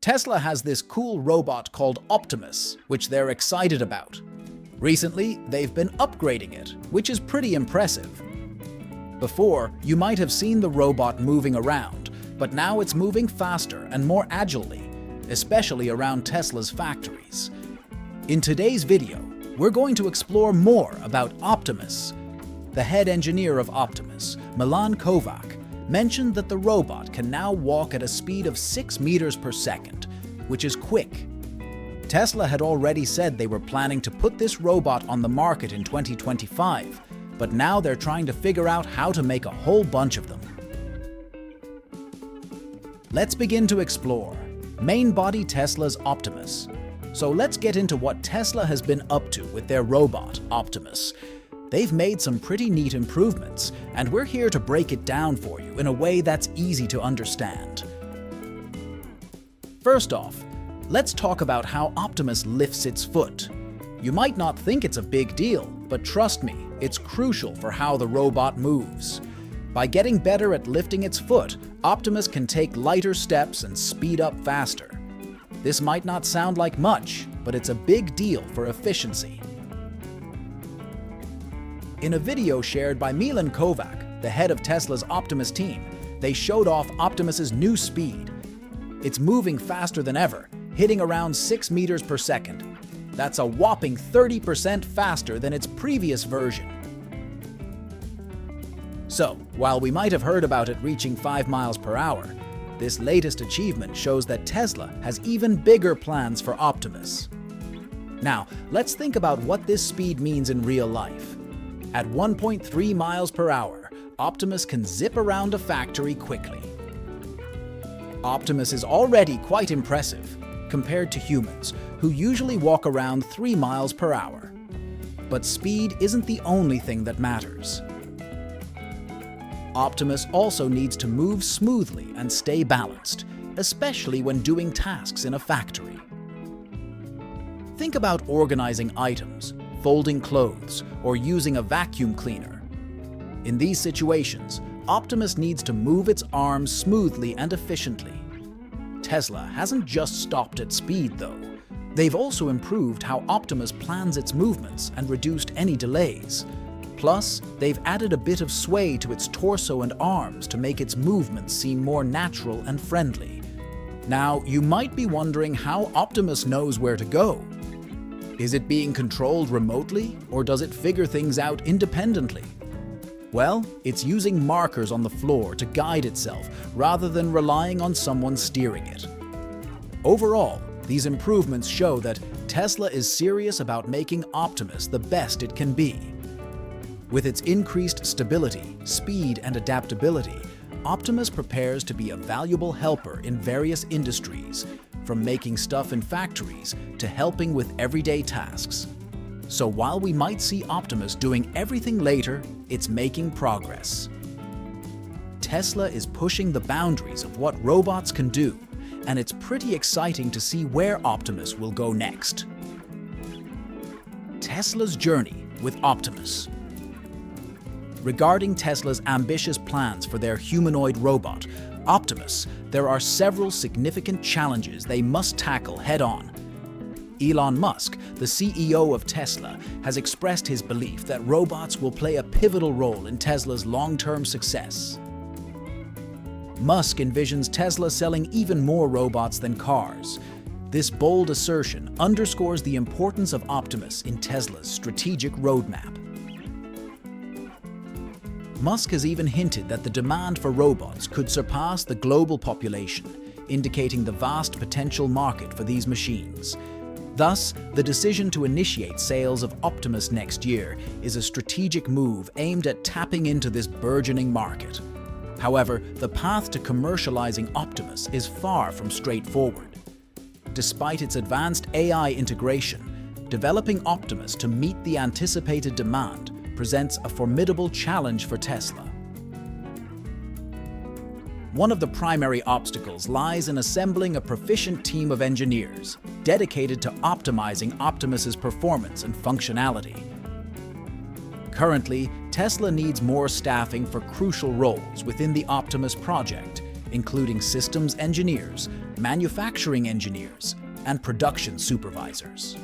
Tesla has this cool robot called Optimus, which they're excited about. Recently, they've been upgrading it, which is pretty impressive. Before, you might have seen the robot moving around, but now it's moving faster and more agilely, especially around Tesla's factories. In today's video, we're going to explore more about Optimus. The head engineer of Optimus, Milan Kovac, mentioned that the robot can now walk at a speed of 6 meters per second, which is quick. Tesla had already said they were planning to put this robot on the market in 2025, but now they're trying to figure out how to make a whole bunch of them. Let's begin to explore main body Tesla's Optimus. So let's get into what Tesla has been up to with their robot, Optimus. They've made some pretty neat improvements, and we're here to break it down for you in a way that's easy to understand. First off, let's talk about how Optimus lifts its foot. You might not think it's a big deal, but trust me, it's crucial for how the robot moves. By getting better at lifting its foot, Optimus can take lighter steps and speed up faster. This might not sound like much, but it's a big deal for efficiency. In a video shared by Milan Kovac, the head of Tesla's Optimus team, they showed off Optimus's new speed. It's moving faster than ever, hitting around 6 meters per second. That's a whopping 30% faster than its previous version. So, while we might have heard about it reaching 5 miles per hour, this latest achievement shows that Tesla has even bigger plans for Optimus. Now, let's think about what this speed means in real life. At 1.3 miles per hour, Optimus can zip around a factory quickly. Optimus is already quite impressive compared to humans, who usually walk around 3 miles per hour. But speed isn't the only thing that matters. Optimus also needs to move smoothly and stay balanced, especially when doing tasks in a factory. Think about organizing items, folding clothes, or using a vacuum cleaner. In these situations, Optimus needs to move its arms smoothly and efficiently. Tesla hasn't just stopped at speed, though. They've also improved how Optimus plans its movements and reduced any delays. Plus, they've added a bit of sway to its torso and arms to make its movements seem more natural and friendly. Now, you might be wondering how Optimus knows where to go. Is it being controlled remotely, or does it figure things out independently? Well, it's using markers on the floor to guide itself rather than relying on someone steering it. Overall, these improvements show that Tesla is serious about making Optimus the best it can be. With its increased stability, speed, and adaptability, Optimus prepares to be a valuable helper in various industries, from making stuff in factories to helping with everyday tasks. So while we might see Optimus doing everything later, it's making progress. Tesla is pushing the boundaries of what robots can do, and it's pretty exciting to see where Optimus will go next. Tesla's journey with Optimus. Regarding Tesla's ambitious plans for their humanoid robot, Optimus, there are several significant challenges they must tackle head-on. Elon Musk, the CEO of Tesla, has expressed his belief that robots will play a pivotal role in Tesla's long-term success. Musk envisions Tesla selling even more robots than cars. This bold assertion underscores the importance of Optimus in Tesla's strategic roadmap. Musk has even hinted that the demand for robots could surpass the global population, indicating the vast potential market for these machines. Thus, the decision to initiate sales of Optimus next year is a strategic move aimed at tapping into this burgeoning market. However, the path to commercializing Optimus is far from straightforward. Despite its advanced AI integration, developing Optimus to meet the anticipated demand presents a formidable challenge for Tesla. One of the primary obstacles lies in assembling a proficient team of engineers dedicated to optimizing Optimus's performance and functionality. Currently, Tesla needs more staffing for crucial roles within the Optimus project, including systems engineers, manufacturing engineers, and production supervisors.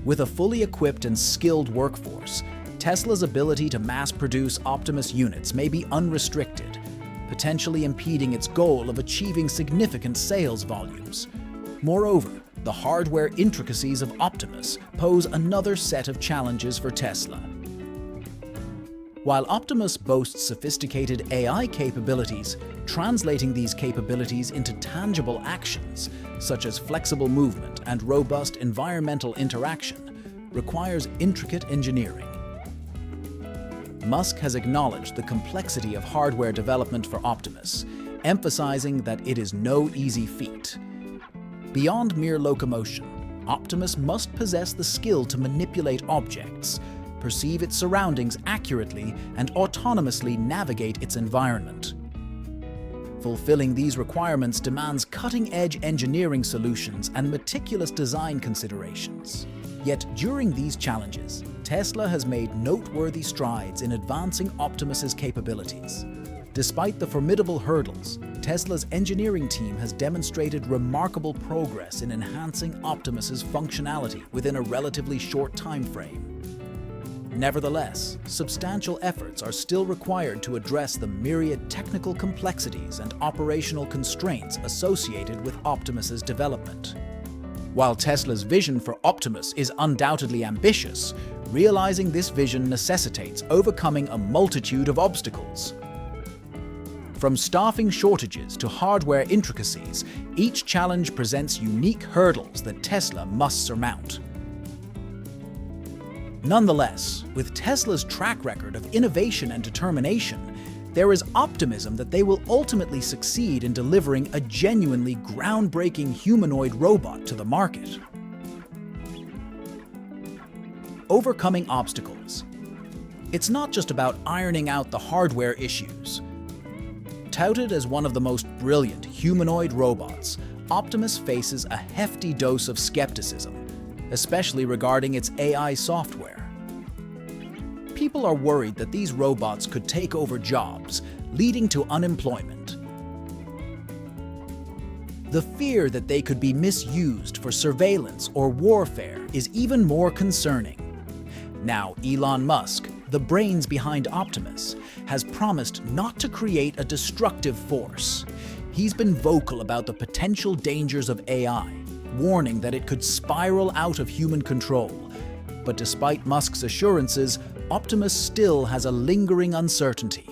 With a fully equipped and skilled workforce, Tesla's ability to mass-produce Optimus units may be unrestricted, potentially impeding its goal of achieving significant sales volumes. Moreover, the hardware intricacies of Optimus pose another set of challenges for Tesla. While Optimus boasts sophisticated AI capabilities, translating these capabilities into tangible actions, such as flexible movement and robust environmental interaction, requires intricate engineering. Musk has acknowledged the complexity of hardware development for Optimus, emphasizing that it is no easy feat. Beyond mere locomotion, Optimus must possess the skill to manipulate objects, perceive its surroundings accurately, and autonomously navigate its environment. Fulfilling these requirements demands cutting-edge engineering solutions and meticulous design considerations. Yet during these challenges, Tesla has made noteworthy strides in advancing Optimus's capabilities. Despite the formidable hurdles, Tesla's engineering team has demonstrated remarkable progress in enhancing Optimus's functionality within a relatively short time frame. Nevertheless, substantial efforts are still required to address the myriad technical complexities and operational constraints associated with Optimus's development. While Tesla's vision for Optimus is undoubtedly ambitious, realizing this vision necessitates overcoming a multitude of obstacles. From staffing shortages to hardware intricacies, each challenge presents unique hurdles that Tesla must surmount. Nonetheless, with Tesla's track record of innovation and determination, there is optimism that they will ultimately succeed in delivering a genuinely groundbreaking humanoid robot to the market. Overcoming obstacles. It's not just about ironing out the hardware issues. Touted as one of the most brilliant humanoid robots, Optimus faces a hefty dose of skepticism, especially regarding its AI software. People are worried that these robots could take over jobs, leading to unemployment. The fear that they could be misused for surveillance or warfare is even more concerning. Now, Elon Musk, the brains behind Optimus, has promised not to create a destructive force. He's been vocal about the potential dangers of AI, warning that it could spiral out of human control. But despite Musk's assurances, Optimus still has a lingering uncertainty.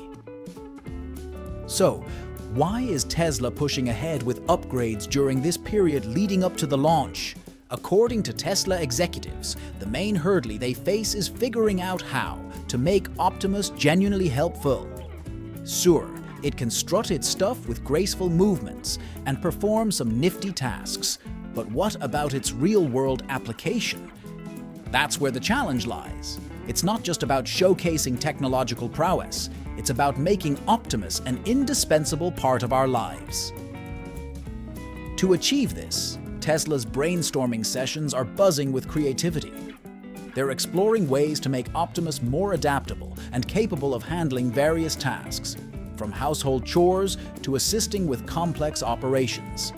So, why is Tesla pushing ahead with upgrades during this period leading up to the launch? According to Tesla executives, the main hurdle they face is figuring out how to make Optimus genuinely helpful. Sure, it can strut its stuff with graceful movements and perform some nifty tasks, but what about its real-world application? That's where the challenge lies. It's not just about showcasing technological prowess, it's about making Optimus an indispensable part of our lives. To achieve this, Tesla's brainstorming sessions are buzzing with creativity. They're exploring ways to make Optimus more adaptable and capable of handling various tasks, from household chores to assisting with complex operations.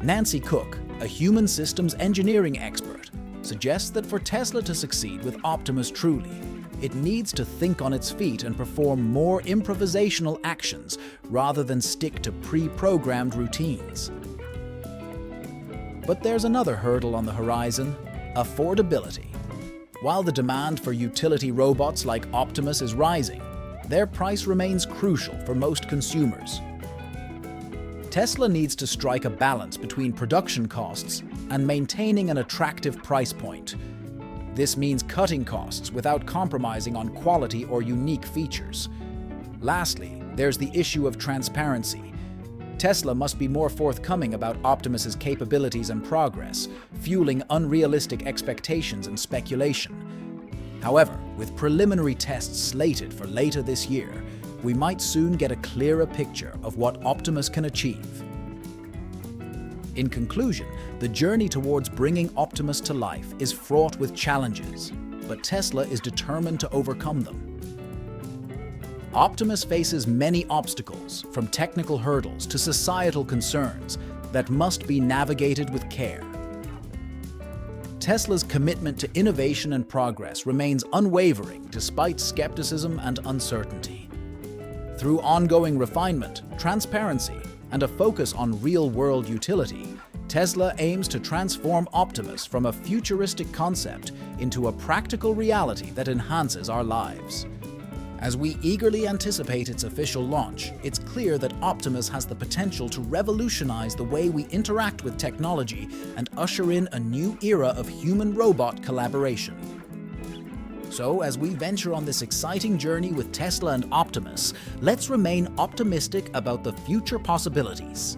Nancy Cook, a human systems engineering expert, suggests that for Tesla to succeed with Optimus truly, it needs to think on its feet and perform more improvisational actions rather than stick to pre-programmed routines. But there's another hurdle on the horizon: affordability. While the demand for utility robots like Optimus is rising, their price remains crucial for most consumers. Tesla needs to strike a balance between production costs and maintaining an attractive price point. This means cutting costs without compromising on quality or unique features. Lastly, there's the issue of transparency. Tesla must be more forthcoming about Optimus's capabilities and progress, fueling unrealistic expectations and speculation. However, with preliminary tests slated for later this year, we might soon get a clearer picture of what Optimus can achieve. In conclusion, the journey towards bringing Optimus to life is fraught with challenges, but Tesla is determined to overcome them. Optimus faces many obstacles, from technical hurdles to societal concerns, that must be navigated with care. Tesla's commitment to innovation and progress remains unwavering despite skepticism and uncertainty. Through ongoing refinement, transparency, and a focus on real-world utility, Tesla aims to transform Optimus from a futuristic concept into a practical reality that enhances our lives. As we eagerly anticipate its official launch, it's clear that Optimus has the potential to revolutionize the way we interact with technology and usher in a new era of human-robot collaboration. So, as we venture on this exciting journey with Tesla and Optimus, let's remain optimistic about the future possibilities.